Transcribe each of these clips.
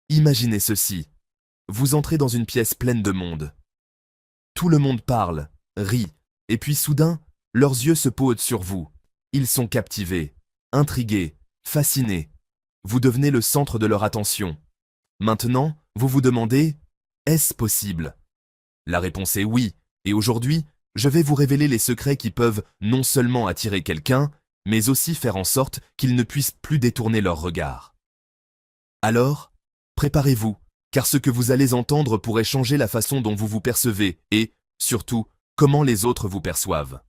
Imaginez ceci. Vous entrez dans une pièce pleine de monde. Tout le monde parle, rit, et puis soudain, leurs yeux se posent sur vous. Ils sont captivés, intrigués, fascinés. Vous devenez le centre de leur attention. Maintenant, vous vous demandez, est-ce possible? La réponse est oui, et aujourd'hui, je vais vous révéler les secrets qui peuvent non seulement attirer quelqu'un, mais aussi faire en sorte qu'ils ne puissent plus détourner leur regard. Alors, préparez-vous, car ce que vous allez entendre pourrait changer la façon dont vous vous percevez et, surtout, comment les autres vous perçoivent.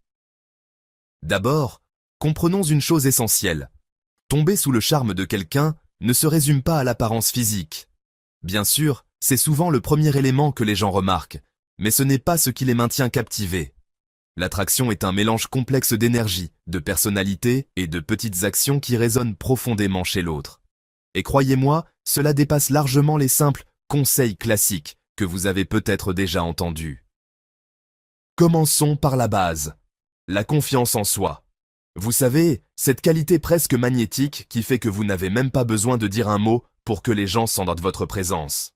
D'abord, comprenons une chose essentielle. Tomber sous le charme de quelqu'un ne se résume pas à l'apparence physique. Bien sûr, c'est souvent le premier élément que les gens remarquent, mais ce n'est pas ce qui les maintient captivés. L'attraction est un mélange complexe d'énergie, de personnalité et de petites actions qui résonnent profondément chez l'autre. Et croyez-moi, cela dépasse largement les simples conseils classiques que vous avez peut-être déjà entendus. Commençons par la base, la confiance en soi. Vous savez, cette qualité presque magnétique qui fait que vous n'avez même pas besoin de dire un mot pour que les gens sentent votre présence.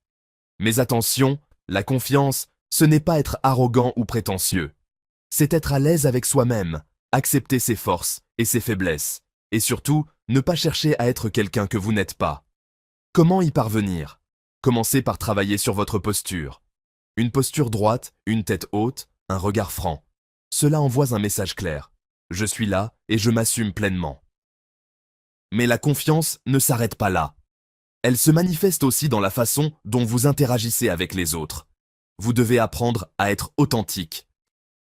Mais attention, la confiance, ce n'est pas être arrogant ou prétentieux. C'est être à l'aise avec soi-même, accepter ses forces et ses faiblesses, et surtout, ne pas chercher à être quelqu'un que vous n'êtes pas. Comment y parvenir? Commencez par travailler sur votre posture. Une posture droite, une tête haute, un regard franc. Cela envoie un message clair. Je suis là et je m'assume pleinement. Mais la confiance ne s'arrête pas là. Elle se manifeste aussi dans la façon dont vous interagissez avec les autres. Vous devez apprendre à être authentique.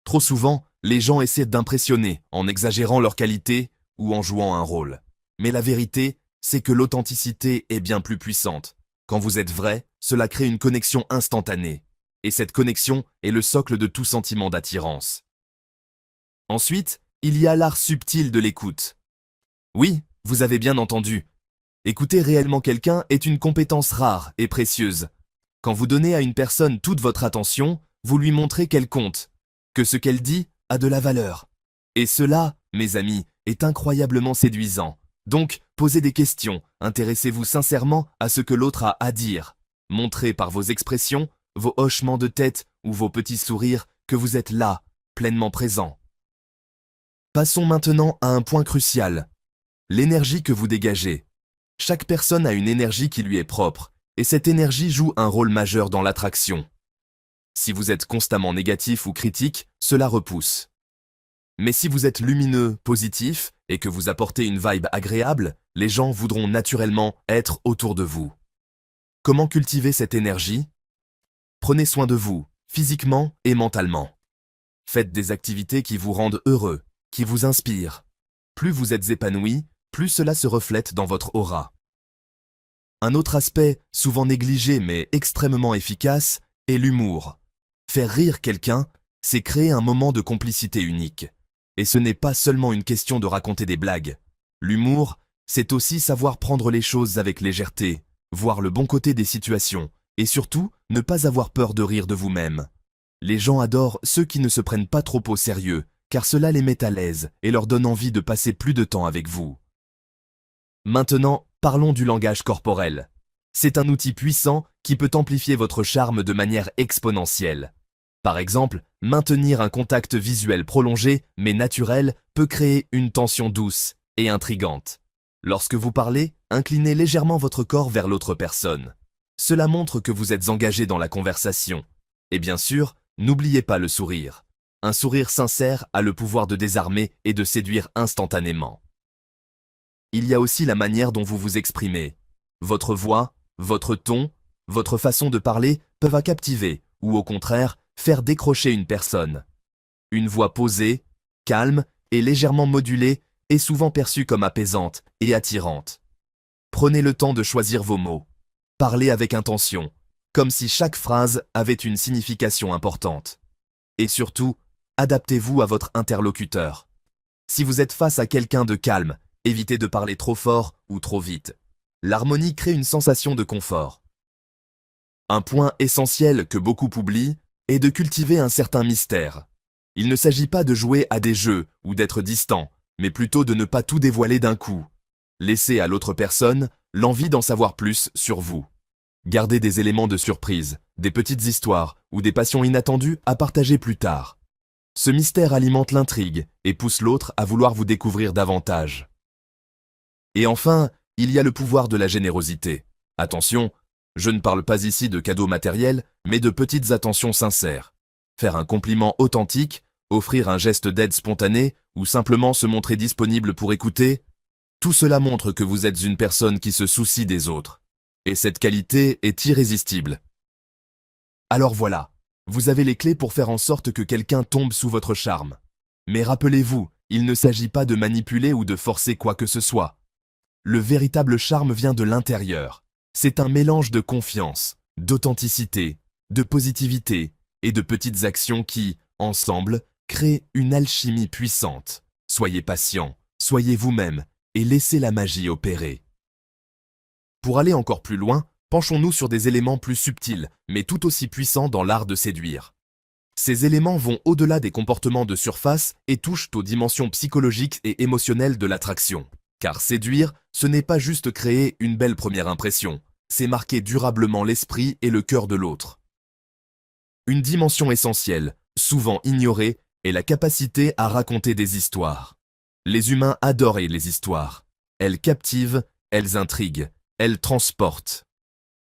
Trop souvent, les gens essaient d'impressionner en exagérant leurs qualités ou en jouant un rôle. Mais la vérité, c'est que l'authenticité est bien plus puissante. Quand vous êtes vrai, cela crée une connexion instantanée. Et cette connexion est le socle de tout sentiment d'attirance. Ensuite, il y a l'art subtil de l'écoute. Oui, vous avez bien entendu. Écouter réellement quelqu'un est une compétence rare et précieuse. Quand vous donnez à une personne toute votre attention, vous lui montrez qu'elle compte, que ce qu'elle dit a de la valeur. Et cela, mes amis, est incroyablement séduisant. Donc, posez des questions, intéressez-vous sincèrement à ce que l'autre a à dire. Montrez par vos expressions, vos hochements de tête ou vos petits sourires que vous êtes là, pleinement présent. Passons maintenant à un point crucial, l'énergie que vous dégagez. Chaque personne a une énergie qui lui est propre, et cette énergie joue un rôle majeur dans l'attraction. Si vous êtes constamment négatif ou critique, cela repousse. Mais si vous êtes lumineux, positif, et que vous apportez une vibe agréable, les gens voudront naturellement être autour de vous. Comment cultiver cette énergie? Prenez soin de vous, physiquement et mentalement. Faites des activités qui vous rendent heureux, qui vous inspirent. Plus vous êtes épanoui, plus cela se reflète dans votre aura. Un autre aspect, souvent négligé mais extrêmement efficace, est l'humour. Faire rire quelqu'un, c'est créer un moment de complicité unique. Et ce n'est pas seulement une question de raconter des blagues. L'humour, c'est aussi savoir prendre les choses avec légèreté, voir le bon côté des situations, et surtout, ne pas avoir peur de rire de vous-même. Les gens adorent ceux qui ne se prennent pas trop au sérieux, car cela les met à l'aise et leur donne envie de passer plus de temps avec vous. Maintenant, parlons du langage corporel. C'est un outil puissant qui peut amplifier votre charme de manière exponentielle. Par exemple, maintenir un contact visuel prolongé mais naturel peut créer une tension douce et intrigante. Lorsque vous parlez, inclinez légèrement votre corps vers l'autre personne. Cela montre que vous êtes engagé dans la conversation. Et bien sûr, n'oubliez pas le sourire. Un sourire sincère a le pouvoir de désarmer et de séduire instantanément. Il y a aussi la manière dont vous vous exprimez. Votre voix, votre ton, votre façon de parler peuvent captiver ou au contraire faire décrocher une personne. Une voix posée, calme et légèrement modulée est souvent perçue comme apaisante et attirante. Prenez le temps de choisir vos mots. Parlez avec intention, comme si chaque phrase avait une signification importante. Et surtout, adaptez-vous à votre interlocuteur. Si vous êtes face à quelqu'un de calme, évitez de parler trop fort ou trop vite. L'harmonie crée une sensation de confort. Un point essentiel que beaucoup oublient est de cultiver un certain mystère. Il ne s'agit pas de jouer à des jeux ou d'être distant, mais plutôt de ne pas tout dévoiler d'un coup. Laissez à l'autre personne l'envie d'en savoir plus sur vous. Gardez des éléments de surprise, des petites histoires ou des passions inattendues à partager plus tard. Ce mystère alimente l'intrigue et pousse l'autre à vouloir vous découvrir davantage. Et enfin, il y a le pouvoir de la générosité. Attention, je ne parle pas ici de cadeaux matériels, mais de petites attentions sincères. Faire un compliment authentique, offrir un geste d'aide spontanée ou simplement se montrer disponible pour écouter, tout cela montre que vous êtes une personne qui se soucie des autres. Et cette qualité est irrésistible. Alors voilà, vous avez les clés pour faire en sorte que quelqu'un tombe sous votre charme. Mais rappelez-vous, il ne s'agit pas de manipuler ou de forcer quoi que ce soit. Le véritable charme vient de l'intérieur. C'est un mélange de confiance, d'authenticité, de positivité et de petites actions qui, ensemble, créent une alchimie puissante. Soyez patient, soyez vous-même et laissez la magie opérer. Pour aller encore plus loin, penchons-nous sur des éléments plus subtils, mais tout aussi puissants dans l'art de séduire. Ces éléments vont au-delà des comportements de surface et touchent aux dimensions psychologiques et émotionnelles de l'attraction. Car séduire, ce n'est pas juste créer une belle première impression, c'est marquer durablement l'esprit et le cœur de l'autre. Une dimension essentielle, souvent ignorée, est la capacité à raconter des histoires. Les humains adorent les histoires. Elles captivent, elles intriguent, elles transportent.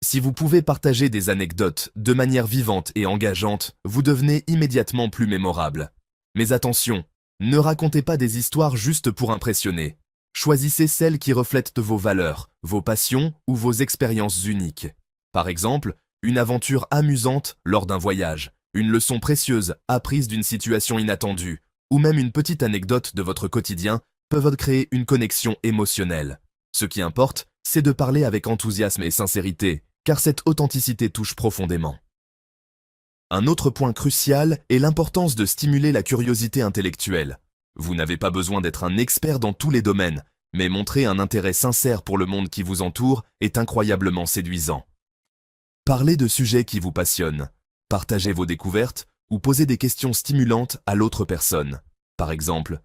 Si vous pouvez partager des anecdotes de manière vivante et engageante, vous devenez immédiatement plus mémorable. Mais attention, ne racontez pas des histoires juste pour impressionner. Choisissez celles qui reflètent vos valeurs, vos passions ou vos expériences uniques. Par exemple, une aventure amusante lors d'un voyage, une leçon précieuse apprise d'une situation inattendue, ou même une petite anecdote de votre quotidien peuvent créer une connexion émotionnelle. Ce qui importe, c'est de parler avec enthousiasme et sincérité, car cette authenticité touche profondément. Un autre point crucial est l'importance de stimuler la curiosité intellectuelle. Vous n'avez pas besoin d'être un expert dans tous les domaines, mais montrer un intérêt sincère pour le monde qui vous entoure est incroyablement séduisant. Parlez de sujets qui vous passionnent, partagez vos découvertes ou posez des questions stimulantes à l'autre personne. Par exemple,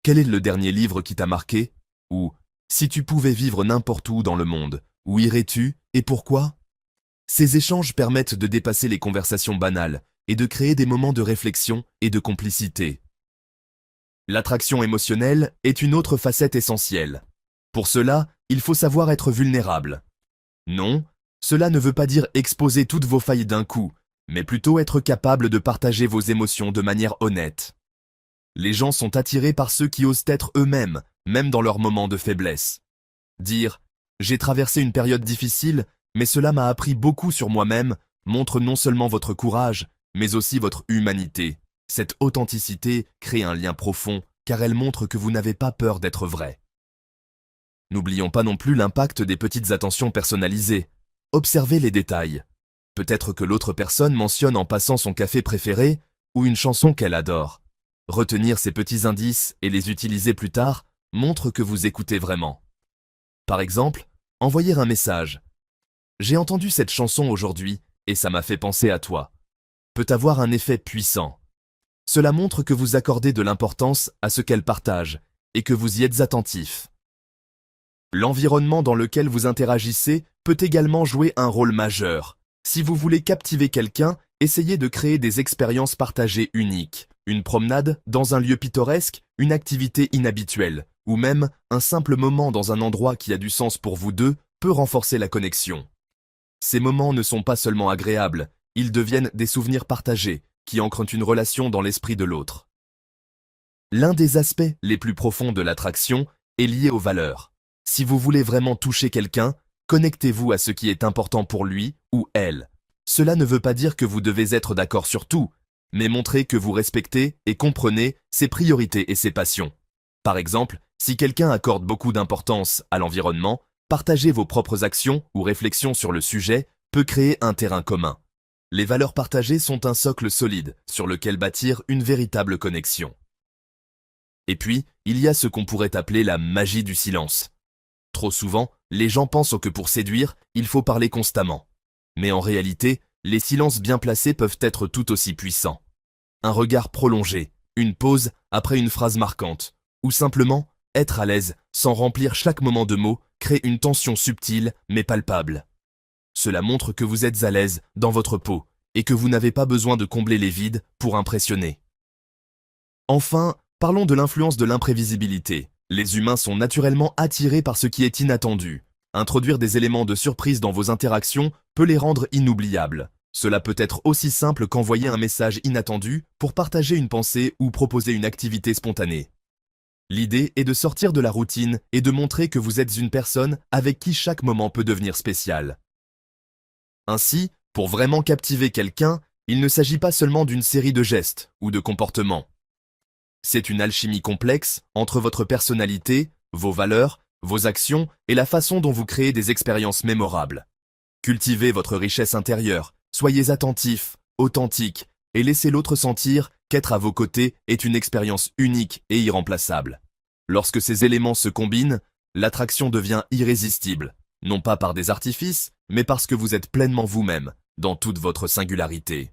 quel est le dernier livre qui t'a marqué? Ou, si tu pouvais vivre n'importe où dans le monde, où irais-tu et pourquoi? Ces échanges permettent de dépasser les conversations banales et de créer des moments de réflexion et de complicité. L'attraction émotionnelle est une autre facette essentielle. Pour cela, il faut savoir être vulnérable. Non, cela ne veut pas dire exposer toutes vos failles d'un coup, mais plutôt être capable de partager vos émotions de manière honnête. Les gens sont attirés par ceux qui osent être eux-mêmes, même dans leurs moments de faiblesse. Dire « j'ai traversé une période difficile, mais cela m'a appris beaucoup sur moi-même » montre non seulement votre courage, mais aussi votre humanité. Cette authenticité crée un lien profond, car elle montre que vous n'avez pas peur d'être vrai. N'oublions pas non plus l'impact des petites attentions personnalisées. Observez les détails. Peut-être que l'autre personne mentionne en passant son café préféré ou une chanson qu'elle adore. Retenir ces petits indices et les utiliser plus tard montre que vous écoutez vraiment. Par exemple, envoyer un message. « J'ai entendu cette chanson aujourd'hui et ça m'a fait penser à toi » peut avoir un effet puissant. Cela montre que vous accordez de l'importance à ce qu'elle partage et que vous y êtes attentif. L'environnement dans lequel vous interagissez peut également jouer un rôle majeur. Si vous voulez captiver quelqu'un, essayez de créer des expériences partagées uniques. Une promenade dans un lieu pittoresque, une activité inhabituelle, ou même un simple moment dans un endroit qui a du sens pour vous deux peut renforcer la connexion. Ces moments ne sont pas seulement agréables, ils deviennent des souvenirs partagés qui ancrent une relation dans l'esprit de l'autre. L'un des aspects les plus profonds de l'attraction est lié aux valeurs. Si vous voulez vraiment toucher quelqu'un, connectez-vous à ce qui est important pour lui ou elle. Cela ne veut pas dire que vous devez être d'accord sur tout, mais montrez que vous respectez et comprenez ses priorités et ses passions. Par exemple, si quelqu'un accorde beaucoup d'importance à l'environnement, partager vos propres actions ou réflexions sur le sujet peut créer un terrain commun. Les valeurs partagées sont un socle solide sur lequel bâtir une véritable connexion. Et puis, il y a ce qu'on pourrait appeler la magie du silence. Trop souvent, les gens pensent que pour séduire, il faut parler constamment. Mais en réalité, les silences bien placés peuvent être tout aussi puissants. Un regard prolongé, une pause après une phrase marquante, ou simplement Être à l'aise, sans remplir chaque moment de mots, crée une tension subtile mais palpable. Cela montre que vous êtes à l'aise dans votre peau et que vous n'avez pas besoin de combler les vides pour impressionner. Enfin, parlons de l'influence de l'imprévisibilité. Les humains sont naturellement attirés par ce qui est inattendu. Introduire des éléments de surprise dans vos interactions peut les rendre inoubliables. Cela peut être aussi simple qu'envoyer un message inattendu pour partager une pensée ou proposer une activité spontanée. L'idée est de sortir de la routine et de montrer que vous êtes une personne avec qui chaque moment peut devenir spécial. Ainsi, pour vraiment captiver quelqu'un, il ne s'agit pas seulement d'une série de gestes ou de comportements. C'est une alchimie complexe entre votre personnalité, vos valeurs, vos actions et la façon dont vous créez des expériences mémorables. Cultivez votre richesse intérieure, soyez attentif, authentique et laissez l'autre sentir qu'être à vos côtés est une expérience unique et irremplaçable. Lorsque ces éléments se combinent, l'attraction devient irrésistible, non pas par des artifices, mais parce que vous êtes pleinement vous-même, dans toute votre singularité.